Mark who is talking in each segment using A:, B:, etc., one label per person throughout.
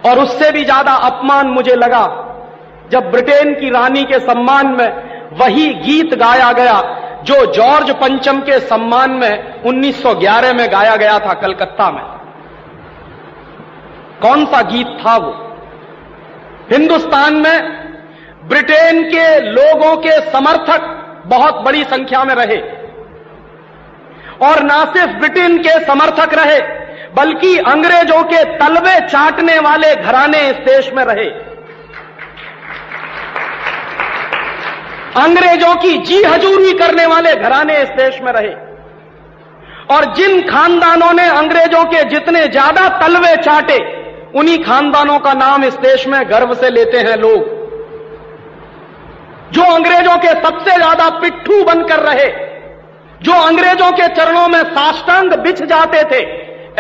A: और उससे भी ज्यादा अपमान मुझे लगा जब ब्रिटेन की रानी के सम्मान में वही गीत गाया गया जो जॉर्ज पंचम के सम्मान में 1911 में गाया गया था कलकत्ता में। कौन सा गीत था वो? हिंदुस्तान में ब्रिटेन के लोगों के समर्थक बहुत बड़ी संख्या में रहे, और ना सिर्फ ब्रिटेन के समर्थक रहे बल्कि अंग्रेजों के तलवे चाटने वाले घराने इस देश में रहे। अंग्रेजों की जी हजूरी करने वाले घराने इस देश में रहे, और जिन खानदानों ने अंग्रेजों के जितने ज्यादा तलवे चाटे उन्हीं खानदानों का नाम इस देश में गर्व से लेते हैं लोग। जो अंग्रेजों के सबसे ज्यादा पिट्ठू बनकर रहे, जो अंग्रेजों के चरणों में साष्टांग बिछ जाते थे,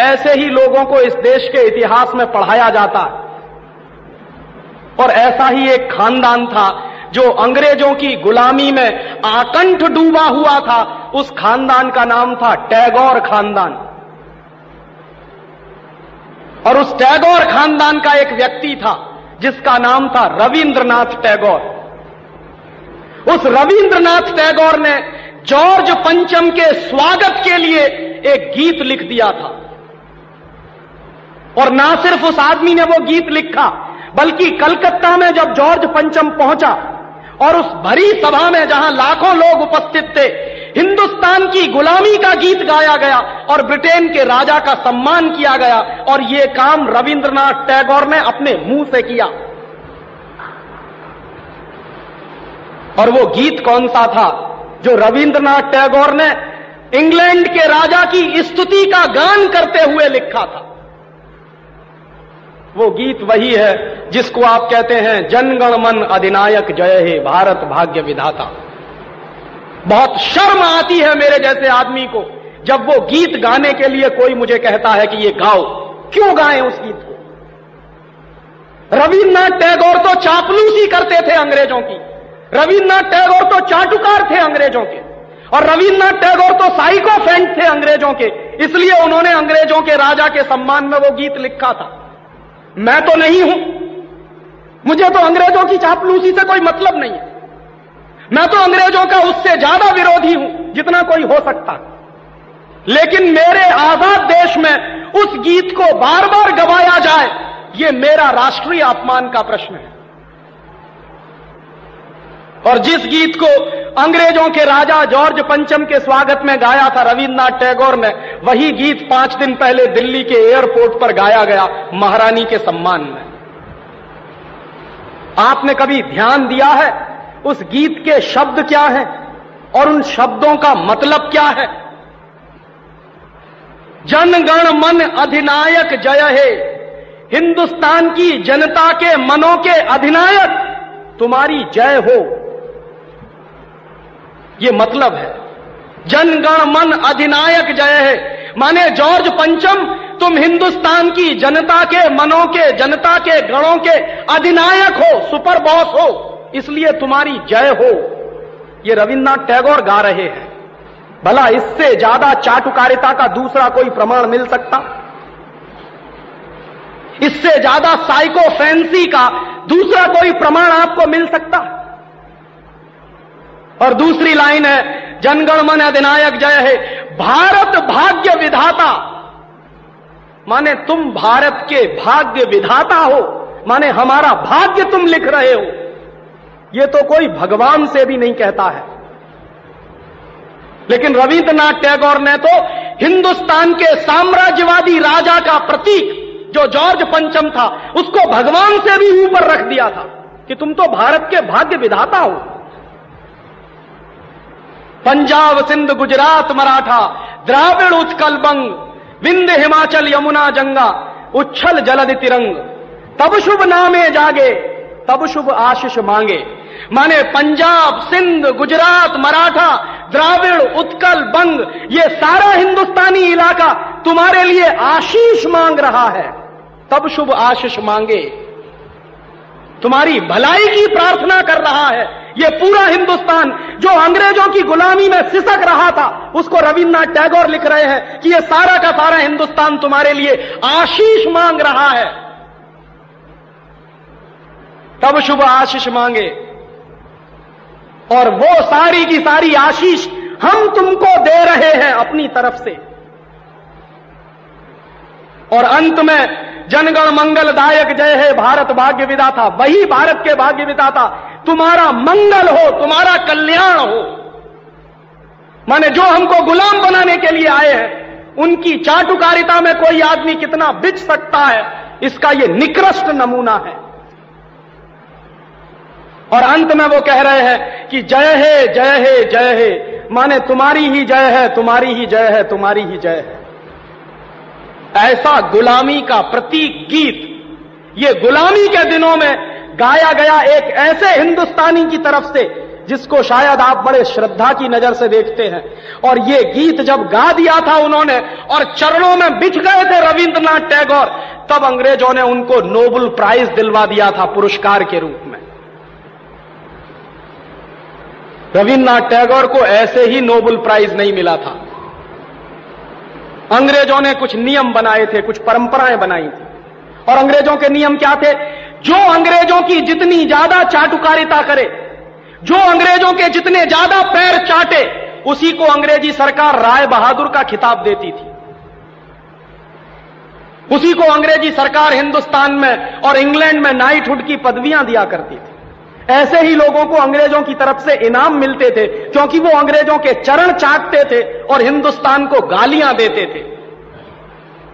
A: ऐसे ही लोगों को इस देश के इतिहास में पढ़ाया जाता। और ऐसा ही एक खानदान था जो अंग्रेजों की गुलामी में आकंठ डूबा हुआ था। उस खानदान का नाम था टैगोर खानदान। और उस टैगोर खानदान का एक व्यक्ति था जिसका नाम था रविंद्रनाथ टैगोर। उस रविंद्रनाथ टैगोर ने जॉर्ज पंचम के स्वागत के लिए एक गीत लिख दिया था। और ना सिर्फ उस आदमी ने वो गीत लिखा, बल्कि कलकत्ता में जब जॉर्ज पंचम पहुंचा और उस भरी सभा में जहां लाखों लोग उपस्थित थे, हिंदुस्तान की गुलामी का गीत गाया गया और ब्रिटेन के राजा का सम्मान किया गया। और यह काम रविंद्रनाथ टैगोर ने अपने मुंह से किया। और वो गीत कौन सा था जो रविंद्रनाथ टैगोर ने इंग्लैंड के राजा की स्तुति का गान करते हुए लिखा था? वो गीत वही है जिसको आप कहते हैं जनगण मन अधिनायक जय हे भारत भाग्य विधाता। बहुत शर्म आती है मेरे जैसे आदमी को जब वो गीत गाने के लिए कोई मुझे कहता है कि ये गाओ। क्यों गाएं उस गीत को? रविन्द्रनाथ टैगोर तो चापलूसी करते थे अंग्रेजों की, रविन्द्रनाथ टैगोर तो चाटुकार थे अंग्रेजों के, और रविन्द्रनाथ टैगोर तो साइकोफेंट थे अंग्रेजों के। इसलिए उन्होंने अंग्रेजों के राजा के सम्मान में वो गीत लिखा था। मैं तो नहीं हूं, मुझे तो अंग्रेजों की चापलूसी से कोई मतलब नहीं है। मैं तो अंग्रेजों का उससे ज्यादा विरोधी हूं जितना कोई हो सकता। लेकिन मेरे आजाद देश में उस गीत को बार बार गवाया जाए, यह मेरा राष्ट्रीय अपमान का प्रश्न है। और जिस गीत को अंग्रेजों के राजा जॉर्ज पंचम के स्वागत में गाया था रविन्द्रनाथ टैगोर ने, वही गीत 5 दिन पहले दिल्ली के एयरपोर्ट पर गाया गया महारानी के सम्मान में। आपने कभी ध्यान दिया है उस गीत के शब्द क्या हैं और उन शब्दों का मतलब क्या है? जनगण मन अधिनायक जय हे, हिंदुस्तान की जनता के मनों के अधिनायक तुम्हारी जय हो, ये मतलब है। जनगण मन अधिनायक जय है माने जॉर्ज पंचम तुम हिंदुस्तान की जनता के मनों के, जनता के गणों के अधिनायक हो, सुपर बॉस हो, इसलिए तुम्हारी जय हो। ये रविन्द्रनाथ टैगोर गा रहे हैं। भला इससे ज्यादा चाटुकारिता का दूसरा कोई प्रमाण मिल सकता? इससे ज्यादा साइकोफेंसी का दूसरा कोई प्रमाण आपको मिल सकता? और दूसरी लाइन है जनगण मन अधिनायक जय है भारत भाग्य विधाता, माने तुम भारत के भाग्य विधाता हो, माने हमारा भाग्य तुम लिख रहे हो। यह तो कोई भगवान से भी नहीं कहता है। लेकिन रविन्द्रनाथ टैगोर ने तो हिंदुस्तान के साम्राज्यवादी राजा का प्रतीक जो जॉर्ज पंचम था उसको भगवान से भी ऊपर रख दिया था कि तुम तो भारत के भाग्य विधाता हो। पंजाब सिंध गुजरात मराठा द्राविड़ उत्कल बंग विंध्य हिमाचल यमुना गंगा उच्छल जलधि तिरंग, तब शुभ नामे जागे तब शुभ आशीष मांगे। माने पंजाब सिंध गुजरात मराठा द्राविड़ उत्कल बंग ये सारा हिंदुस्तानी इलाका तुम्हारे लिए आशीष मांग रहा है, तब शुभ आशीष मांगे। तुम्हारी भलाई की प्रार्थना कर रहा है। ये पूरा हिंदुस्तान जो अंग्रेजों की गुलामी में सिसक रहा था उसको रविन्द्रनाथ टैगोर लिख रहे हैं कि ये सारा का सारा हिंदुस्तान तुम्हारे लिए आशीष मांग रहा है। तब शुभ आशीष मांगे, और वो सारी की सारी आशीष हम तुमको दे रहे हैं अपनी तरफ से। और अंत में जनगण मंगलदायक जय है भारत भाग्य विधाता, वही भारत के भाग्य विधाता तुम्हारा मंगल हो, तुम्हारा कल्याण हो। माने जो हमको गुलाम बनाने के लिए आए हैं, उनकी चाटुकारिता में कोई आदमी कितना बिक सकता है, इसका यह निकृष्ट नमूना है। और अंत में वो कह रहे हैं कि जय है जय है जय है, माने तुम्हारी ही जय है, तुम्हारी ही जय है, तुम्हारी ही जय है। ऐसा गुलामी का प्रतीक गीत ये गुलामी के दिनों में गाया गया एक ऐसे हिंदुस्तानी की तरफ से जिसको शायद आप बड़े श्रद्धा की नजर से देखते हैं। और ये गीत जब गा दिया था उन्होंने और चरणों में बिछ गए थे रविंद्रनाथ टैगोर, तब अंग्रेजों ने उनको नोबेल प्राइज दिलवा दिया था पुरस्कार के रूप में। रविंद्रनाथ टैगोर को ऐसे ही नोबेल प्राइज नहीं मिला था। अंग्रेजों ने कुछ नियम बनाए थे, कुछ परंपराएं बनाई थी, और अंग्रेजों के नियम क्या थे? जो अंग्रेजों की जितनी ज्यादा चाटुकारिता करे, जो अंग्रेजों के जितने ज्यादा पैर चाटे, उसी को अंग्रेजी सरकार राय बहादुर का खिताब देती थी। उसी को अंग्रेजी सरकार हिंदुस्तान में और इंग्लैंड में नाइटहुड की पदवियां दिया करती थी। ऐसे ही लोगों को अंग्रेजों की तरफ से इनाम मिलते थे, क्योंकि वो अंग्रेजों के चरण चाटते थे और हिंदुस्तान को गालियां देते थे।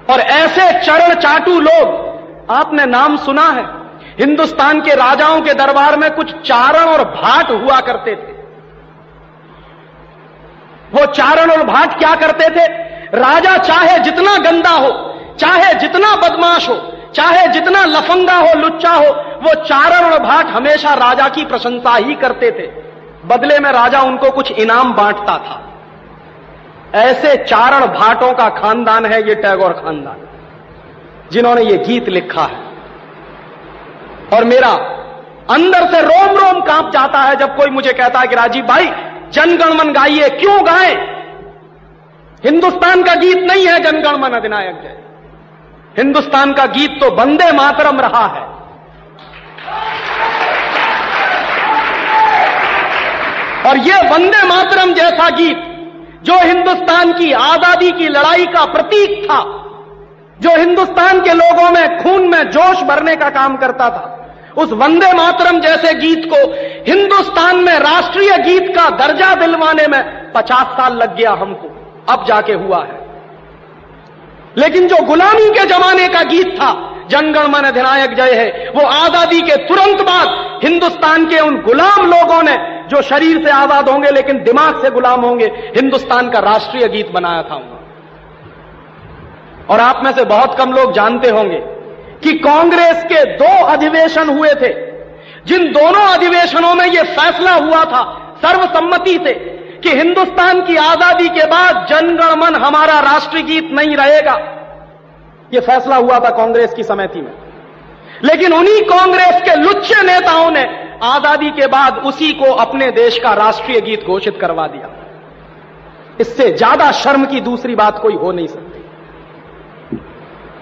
A: और ऐसे चरण चाटू लोग आपने नाम सुना है, हिंदुस्तान के राजाओं के दरबार में कुछ चारण और भाट हुआ करते थे। वो चारण और भाट क्या करते थे? राजा चाहे जितना गंदा हो, चाहे जितना बदमाश हो, चाहे जितना लफंगा हो, लुच्चा हो, वो चारण और भाट हमेशा राजा की प्रशंसा ही करते थे। बदले में राजा उनको कुछ इनाम बांटता था। ऐसे चारण भाटों का खानदान है ये टैगोर खानदान, जिन्होंने ये गीत लिखा है। और मेरा अंदर से रोम रोम कांप जाता है जब कोई मुझे कहता है कि राजीव भाई जनगण मन गाइए। क्यों गाएं? हिंदुस्तान का गीत नहीं है जनगण मन अधिनायक जय। हिंदुस्तान का गीत तो वंदे मातरम रहा है। और यह वंदे मातरम जैसा गीत जो हिंदुस्तान की आजादी की लड़ाई का प्रतीक था, जो हिंदुस्तान के लोगों में खून में जोश भरने का काम करता था, उस वंदे मातरम जैसे गीत को हिंदुस्तान में राष्ट्रीय गीत का दर्जा दिलवाने में 50 साल लग गया हमको, अब जाके हुआ है। लेकिन जो गुलामी के जमाने का गीत था जनगण मन अधिनायक जय है, वो आजादी के तुरंत बाद हिंदुस्तान के उन गुलाम लोगों ने, जो शरीर से आजाद होंगे लेकिन दिमाग से गुलाम होंगे, हिंदुस्तान का राष्ट्रीय गीत बनाया था उन्होंने। और आप में से बहुत कम लोग जानते होंगे कि कांग्रेस के 2 अधिवेशन हुए थे, जिन दोनों अधिवेशनों में यह फैसला हुआ था सर्वसम्मति से कि हिंदुस्तान की आजादी के बाद जनगण मन हमारा राष्ट्रीय गीत नहीं रहेगा। यह फैसला हुआ था कांग्रेस की समिति में। लेकिन उन्हीं कांग्रेस के लुच्चे नेताओं ने आजादी के बाद उसी को अपने देश का राष्ट्रीय गीत घोषित करवा दिया। इससे ज्यादा शर्म की दूसरी बात कोई हो नहीं सकती।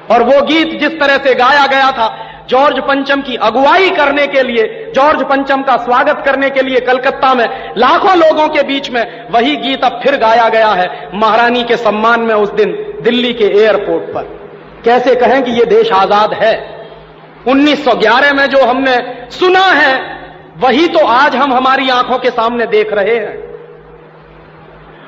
A: और वो गीत जिस तरह से गाया गया था जॉर्ज पंचम की अगुवाई करने के लिए, जॉर्ज पंचम का स्वागत करने के लिए कलकत्ता में लाखों लोगों के बीच में, वही गीत अब फिर गाया गया है महारानी के सम्मान में उस दिन दिल्ली के एयरपोर्ट पर। कैसे कहें कि यह देश आजाद है? 1911 में जो हमने सुना है वही तो आज हम हमारी आंखों के सामने देख रहे हैं।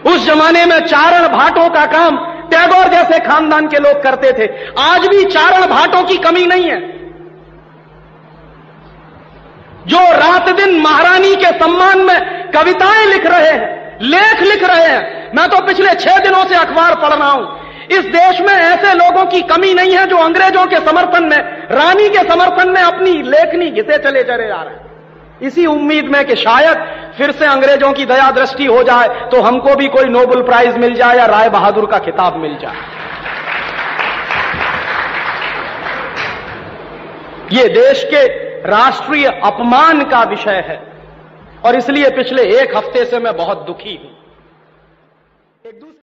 A: उस जमाने में चारण भाटों का काम टैगोर जैसे खानदान के लोग करते थे। आज भी चारण भाटों की कमी नहीं है, जो रात दिन महारानी के सम्मान में कविताएं लिख रहे हैं, लेख लिख रहे हैं। मैं तो पिछले 6 दिनों से अखबार पढ़ रहा हूं। इस देश में ऐसे लोगों की कमी नहीं है जो अंग्रेजों के समर्थन में, रानी के समर्थन में अपनी लेखनी घिसे चले जा रहे हैं, इसी उम्मीद में कि शायद फिर से अंग्रेजों की दया दृष्टि हो जाए तो हमको भी कोई नोबेल प्राइज मिल जाए या राय बहादुर का खिताब मिल जाए। ये देश के राष्ट्रीय अपमान का विषय है और इसलिए पिछले 1 हफ्ते से मैं बहुत दुखी हूं।